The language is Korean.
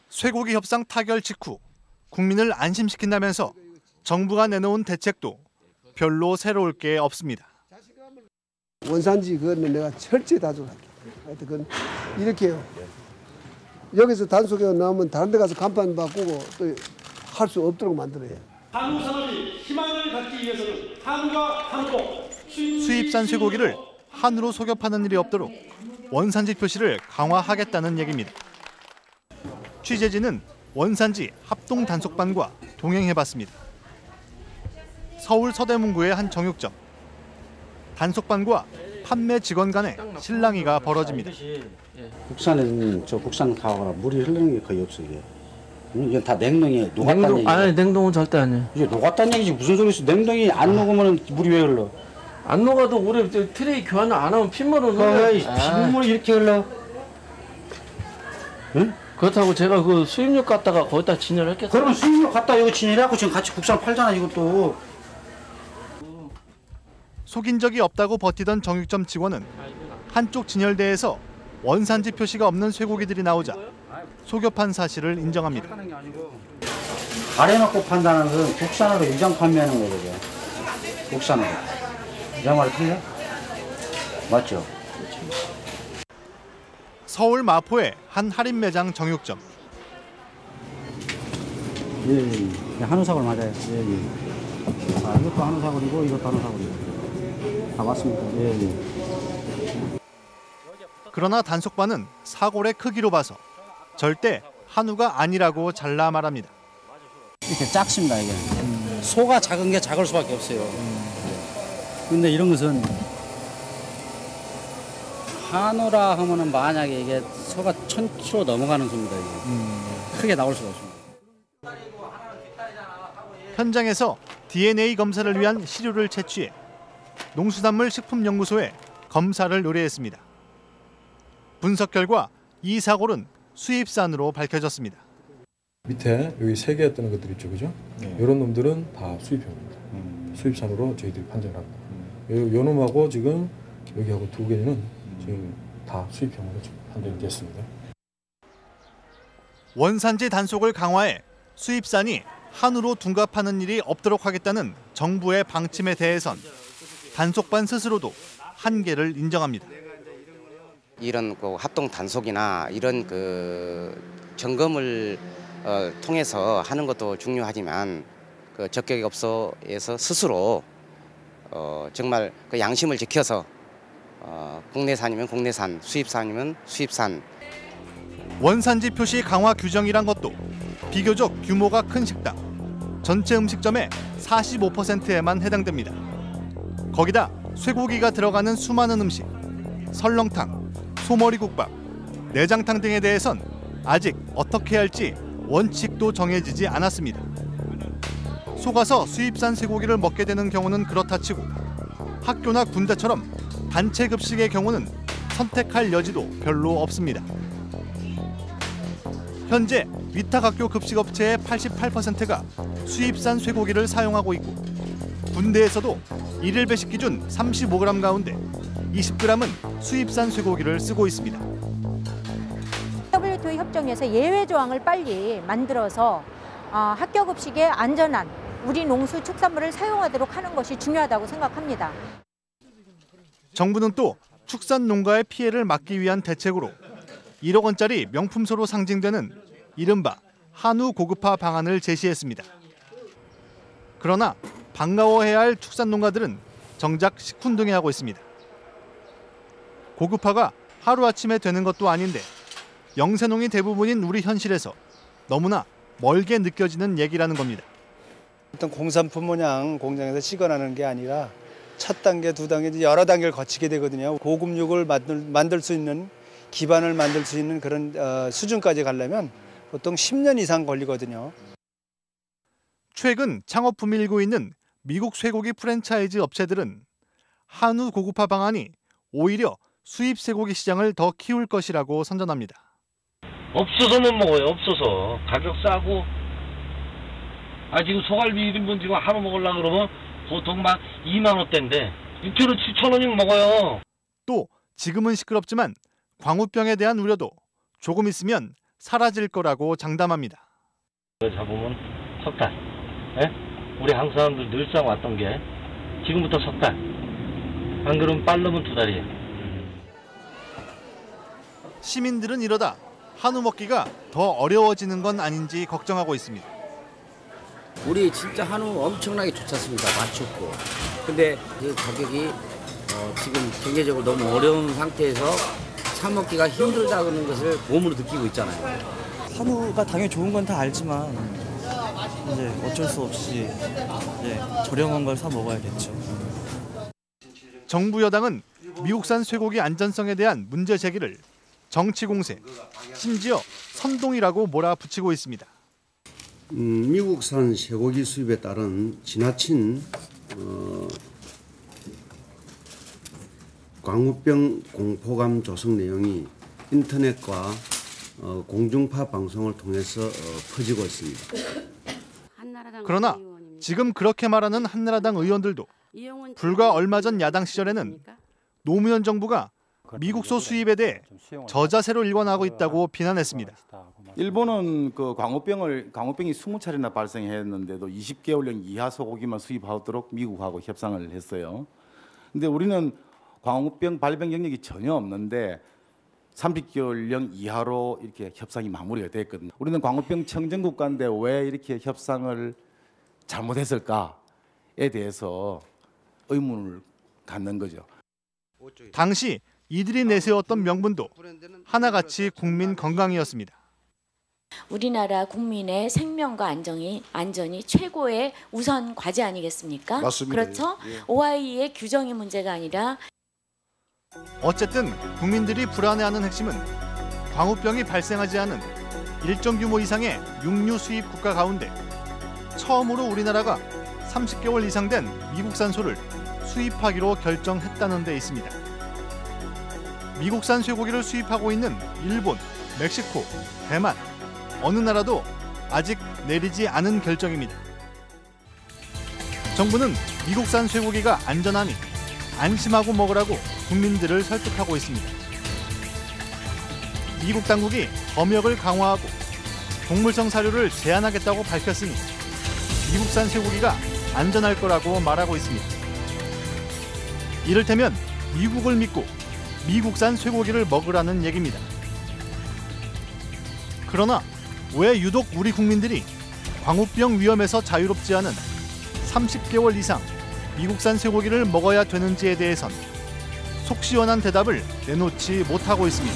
쇠고기 협상 타결 직후 국민을 안심시킨다면서 정부가 내놓은 대책도 별로 새로울 게 없습니다. 원산지 그거는 내가 철저히 다져갈게. 하여튼 그건 이렇게 해요. 여기서 단속에 나오면 다른 데 가서 간판 바꾸고 또 할 수 없도록 만들어야 해요. 한우 산업이 희망을 갖기 위해서는 한우가 한우로 수입산 쇠고기를 한우로 속여 파는 일이 없도록 원산지 표시를 강화하겠다는 얘기입니다. 취재진은 원산지 합동 단속반과 동행해봤습니다. 서울 서대문구의 한 정육점. 단속반과 판매 직원 간의 실랑이가 벌어집니다. 국산은 저 국산 가오라 물이 흐르는 게 거의 없어 이게. 이건 다 냉동이 녹았다는 얘기야. 아니 냉동은 절대 아니에요. 이게 녹았다는 얘기지 무슨 소리지? 냉동이 안 녹으면 물이 왜 흘러? 안 녹아도 오래 트레이 교환을 안 하면 핏물은 흘러. 핏물이 이렇게 흘러? 응? 그렇다고 제가 그 수입육 갖다가 거기다 진열했겠어요. 그러면 수입육 갖다 여기 진열해갖고 지금 같이 국산 팔잖아 이것도. 속인 적이 없다고 버티던 정육점 직원은 한쪽 진열대에서 원산지 표시가 없는 쇠고기들이 나오자 속여판 사실을 인정합니다. 아래놓고 판다는 건 국산으로 유장 판매하는 거거든요. 국산으로. 이 말 틀려? 맞죠? 서울 마포의 한 할인 매장 정육점. 예. 한우 사골 맞아요. 예. 아, 이것도 한우 사골이고 이것도 한우 사골이고. 다 맞습니다. 예. 그러나 단속반은 사골의 크기로 봐서 절대 한우가 아니라고 잘라 말합니다. 이렇게 작습니다 이게. 소가 작은 게 작을 수밖에 없어요. 근데 이런 것은 한우라 하면은 만약에 이게 소가 1000kg 넘어가는 소입니다 이게. 크게 나올 수가 없습니다. 현장에서 DNA 검사를 위한 시료를 채취해 농수산물 식품연구소에 검사를 의뢰했습니다. 분석 결과 이 사골은 수입산으로 밝혀졌습니다. 밑에 여기 3개 뜨는 것들 있죠, 그죠? 이런 놈들은 다 수입형입니다. 수입산으로 저희들이 판정을 합니다. 요 놈하고 지금 여기하고 2개는 지금 다 수입형으로 판정이 됐습니다. 원산지 단속을 강화해 수입산이 한우로 둔갑하는 일이 없도록 하겠다는 정부의 방침에 대해선 단속반 스스로도 한계를 인정합니다. 이런 그 합동 단속이나 이런 그 점검을 통해서 하는 것도 중요하지만 그 적격업소에서 스스로 정말 그 양심을 지켜서 국내산이면 국내산, 수입산이면 수입산. 원산지 표시 강화 규정이란 것도 비교적 규모가 큰 식당, 전체 음식점의 45%에만 해당됩니다. 거기다 쇠고기가 들어가는 수많은 음식, 설렁탕, 소머리국밥, 내장탕 등에 대해선 아직 어떻게 할지 원칙도 정해지지 않았습니다. 속아서 수입산 쇠고기를 먹게 되는 경우는 그렇다 치고 학교나 군대처럼 단체 급식의 경우는 선택할 여지도 별로 없습니다. 현재 위탁학교 급식업체의 88%가 수입산 쇠고기를 사용하고 있고 군대에서도 일일 배식 기준 35g 가운데 20g은 수입산 쇠고기를 쓰고 있습니다. WTO 협정에서 예외 조항을 빨리 만들어서 학교 급식에 안전한 우리 농수축산물을 사용하도록 하는 것이 중요하다고 생각합니다. 정부는 또 축산 농가의 피해를 막기 위한 대책으로 1억 원짜리 명품소로 상징되는 이른바 한우 고급화 방안을 제시했습니다. 그러나 반가워해야 할 축산 농가들은 정작 시큰둥해하고 있습니다. 고급화가 하루아침에 되는 것도 아닌데 영세농이 대부분인 우리 현실에서 너무나 멀게 느껴지는 얘기라는 겁니다. 어떤 공산품 모양 공장에서 시건하는 게 아니라 첫 단계, 두 단계, 여러 단계를 거치게 되거든요. 고급육을 만들 수 있는 기반을 만들 수 있는 그런 수준까지 가려면 보통 10년 이상 걸리거든요. 최근 창업붐이 일고 있는 미국 쇠고기 프랜차이즈 업체들은 한우 고급화 방안이 오히려 수입 쇠고기 시장을 더 키울 것이라고 선전합니다. 없어서 못 먹어요. 없어서. 가격 싸고. 지금 소갈비 1인분 지금 하루 먹으려고 그러면 보통 막 2만 원대인데 6kg 7,000원이면 먹어요. 또 지금은 시끄럽지만 광우병에 대한 우려도 조금 있으면 사라질 거라고 장담합니다. 잡으면 석 달. 예? 우리 한국 사람들 늘상 왔던 게 지금부터 석 달. 안 그러면 빠르면 2달이에요. 시민들은 이러다 한우 먹기가 더 어려워지는 건 아닌지 걱정하고 있습니다. 우리 진짜 한우 엄청나게 좋지 않습니까? 맛 좋고. 근데 그 가격이 지금 경제적으로 너무 어려운 상태에서 사 먹기가 힘들다는 것을 몸으로 느끼고 있잖아요. 한우가 당연히 좋은 건 다 알지만 이제 어쩔 수 없이 이제 저렴한 걸 사 먹어야겠죠. 정부 여당은 미국산 쇠고기 안전성에 대한 문제 제기를 정치 공세, 심지어 선동이라고 몰아붙이고 있습니다. 미국산 쇠고기 수입에 따른 지나친 광우병 공포감 조성 내용이 인터넷과 공중파 방송을 통해서 퍼지고 있습니다. 그러나 지금 그렇게 말하는 한나라당 의원들도 불과 얼마 전 야당 시절에는 노무현 정부가 미국소 수입에 대해 저자세로 일관하고 있다고 비난했습니다. 일본은 그 광우병이 20차례나 발생했는데도 20개월령 이하 소고기만 수입하도록 미국하고 협상을 했어요. 근데 우리는 광우병 발병 경력이 전혀 없는데 30개월령 이하로 이렇게 협상이 마무리가 됐거든요. 우리는 광우병 청정 국가인데 왜 이렇게 협상을 잘못했을까에 대해서 의문을 갖는 거죠. 당시 이들이 내세웠던 명분도 하나같이 국민 건강이었습니다. 우리나라 국민의 생명과 안전이 최고의 우선 과제 아니겠습니까? 맞습니다. 그렇죠? 예. OIE의 규정의 문제가 아니라 어쨌든 국민들이 불안해하는 핵심은 광우병이 발생하지 않은 일정 규모 이상의 육류 수입 국가 가운데 처음으로 우리나라가 30개월 이상 된 미국산 소를 수입하기로 결정했다는 데 있습니다. 미국산 쇠고기를 수입하고 있는 일본, 멕시코, 대만, 어느 나라도 아직 내리지 않은 결정입니다. 정부는 미국산 쇠고기가 안전하니 안심하고 먹으라고 국민들을 설득하고 있습니다. 미국 당국이 검역을 강화하고 동물성 사료를 제한하겠다고 밝혔으니 미국산 쇠고기가 안전할 거라고 말하고 있습니다. 이를테면 미국을 믿고 미국산 쇠고기를 먹으라는 얘기입니다. 그러나 왜 유독 우리 국민들이 광우병 위험에서 자유롭지 않은 30개월 이상 미국산 쇠고기를 먹어야 되는지에 대해선 속 시원한 대답을 내놓지 못하고 있습니다.